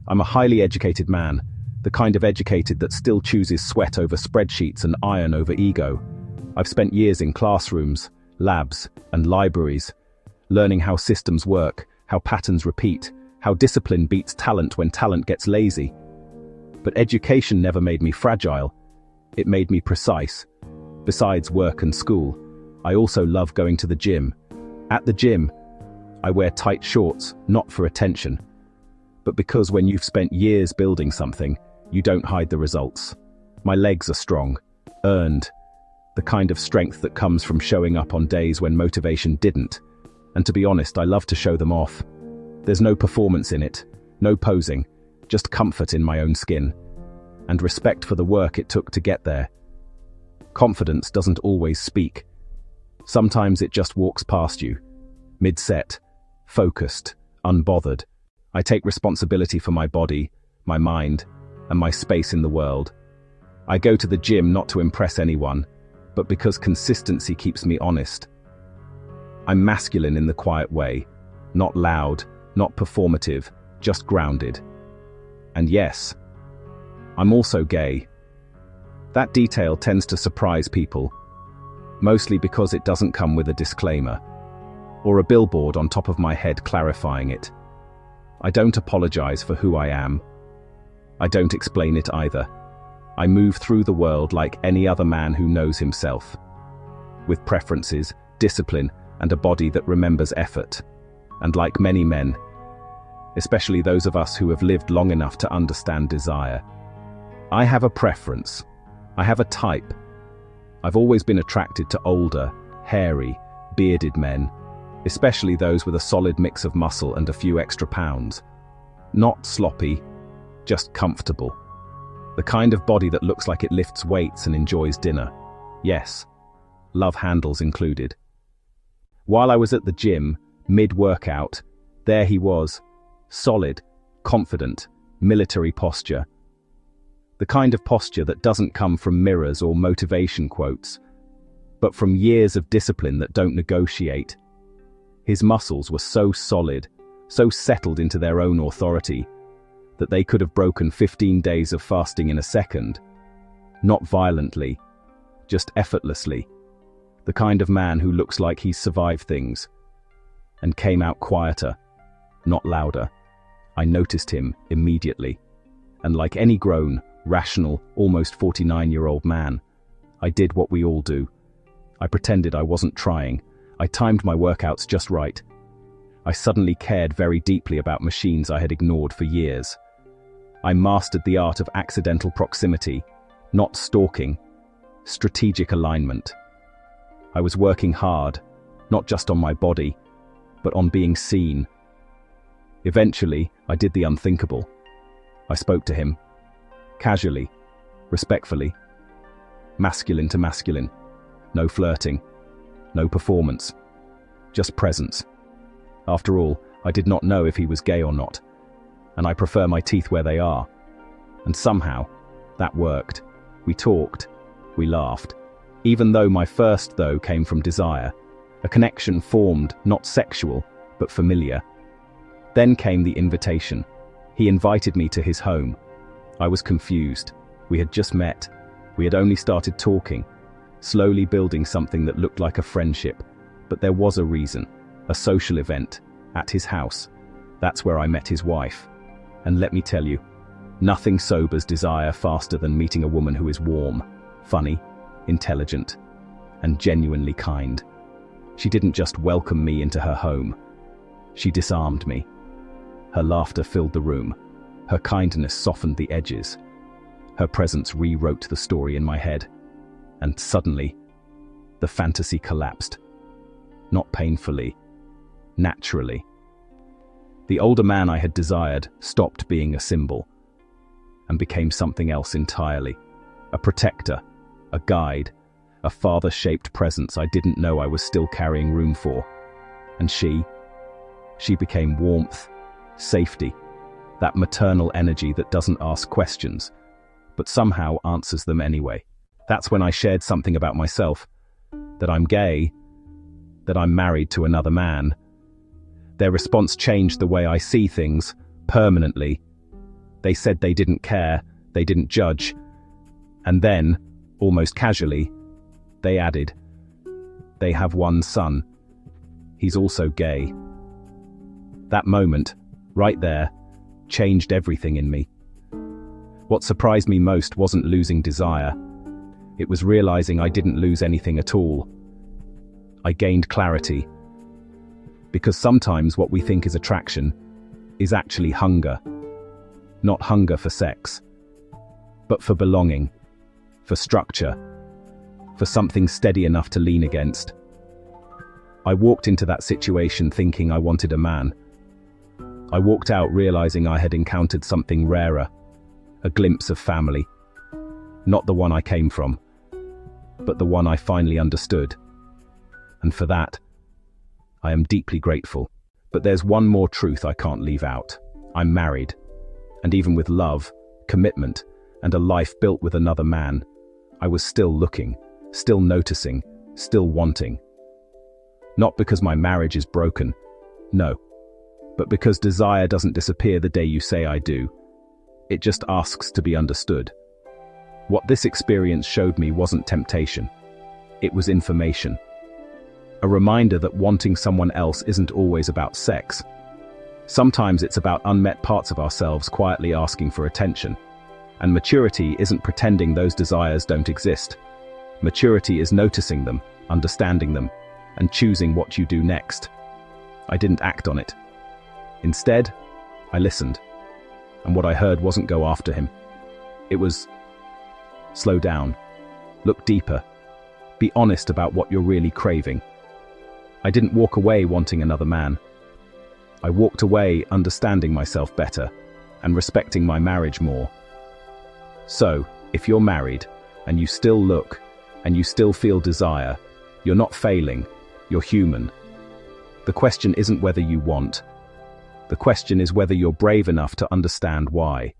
I'm a highly educated man, the kind of educated that still chooses sweat over spreadsheets and iron over ego. I've spent years in classrooms, labs, and libraries, learning how systems work, how patterns repeat, how discipline beats talent when talent gets lazy. But education never made me fragile. It made me precise. Besides work and school, I also love going to the gym. At the gym, I wear tight shorts, not for attention, but because when you've spent years building something, you don't hide the results. My legs are strong, earned, the kind of strength that comes from showing up on days when motivation didn't. And to be honest, I love to show them off. There's no performance in it, no posing, just comfort in my own skin, and respect for the work it took to get there. Confidence doesn't always speak. Sometimes it just walks past you, mid-set, focused, unbothered. I take responsibility for my body, my mind, and my space in the world. I go to the gym not to impress anyone, but because consistency keeps me honest. I'm masculine in the quiet way, not loud, not performative, just grounded. And yes, I'm also gay. That detail tends to surprise people, mostly because it doesn't come with a disclaimer, or a billboard on top of my head clarifying it. I don't apologize for who I am. I don't explain it either. I move through the world like any other man who knows himself, with preferences, discipline, and a body that remembers effort. And like many men, especially those of us who have lived long enough to understand desire, I have a preference. I have a type. I've always been attracted to older, hairy, bearded men, especially those with a solid mix of muscle and a few extra pounds. Not sloppy, just comfortable. The kind of body that looks like it lifts weights and enjoys dinner. Yes, love handles included. While I was at the gym, mid-workout, there he was, solid, confident, military posture. The kind of posture that doesn't come from mirrors or motivation quotes, but from years of discipline that don't negotiate. His muscles were so solid, so settled into their own authority, that they could have broken 15 days of fasting in a second. Not violently, just effortlessly. The kind of man who looks like he's survived things, and came out quieter, not louder. I noticed him immediately, and like any grown, rational, almost 49-year-old man, I did what we all do. I pretended I wasn't trying. I timed my workouts just right. I suddenly cared very deeply about machines I had ignored for years. I mastered the art of accidental proximity, not stalking, strategic alignment. I was working hard, not just on my body, but on being seen. Eventually, I did the unthinkable. I spoke to him, casually, respectfully, masculine to masculine. No flirting, no performance, just presence. After all, I did not know if he was gay or not, and I prefer my teeth where they are. And somehow, that worked. We talked, we laughed. Even though my first though came from desire, a connection formed, not sexual, but familiar. Then came the invitation. He invited me to his home. I was confused. We had just met. We had only started talking, slowly building something that looked like a friendship. But there was a reason, a social event, at his house. That's where I met his wife. And let me tell you, nothing sobers desire faster than meeting a woman who is warm, funny, intelligent, and genuinely kind. She didn't just welcome me into her home. She disarmed me. Her laughter filled the room. Her kindness softened the edges. Her presence rewrote the story in my head. And suddenly, the fantasy collapsed. Not painfully, naturally. The older man I had desired stopped being a symbol and became something else entirely. A protector, a guide, a father-shaped presence I didn't know I was still carrying room for. And she became warmth, safety, that maternal energy that doesn't ask questions, but somehow answers them anyway. That's when I shared something about myself, that I'm gay, that I'm married to another man. Their response changed the way I see things, permanently. They said they didn't care, they didn't judge. And then, almost casually, they added, "They have one son. He's also gay." That moment, right there, changed everything in me. What surprised me most wasn't losing desire. It was realizing I didn't lose anything at all. I gained clarity. Because sometimes what we think is attraction is actually hunger. Not hunger for sex, but for belonging, for structure, for something steady enough to lean against. I walked into that situation thinking I wanted a man. I walked out realizing I had encountered something rarer, a glimpse of family. Not the one I came from, but the one I finally understood. And for that, I am deeply grateful. But there's one more truth I can't leave out. I'm married. And even with love, commitment, and a life built with another man, I was still looking, still noticing, still wanting. Not because my marriage is broken, no, but because desire doesn't disappear the day you say I do. It just asks to be understood. What this experience showed me wasn't temptation. It was information. A reminder that wanting someone else isn't always about sex. Sometimes it's about unmet parts of ourselves quietly asking for attention. And maturity isn't pretending those desires don't exist. Maturity is noticing them, understanding them, and choosing what you do next. I didn't act on it. Instead, I listened. And what I heard wasn't go after him. It was, slow down, look deeper, be honest about what you're really craving. I didn't walk away wanting another man. I walked away understanding myself better and respecting my marriage more. So, if you're married and you still look and you still feel desire, you're not failing, you're human. The question isn't whether you want. The question is whether you're brave enough to understand why.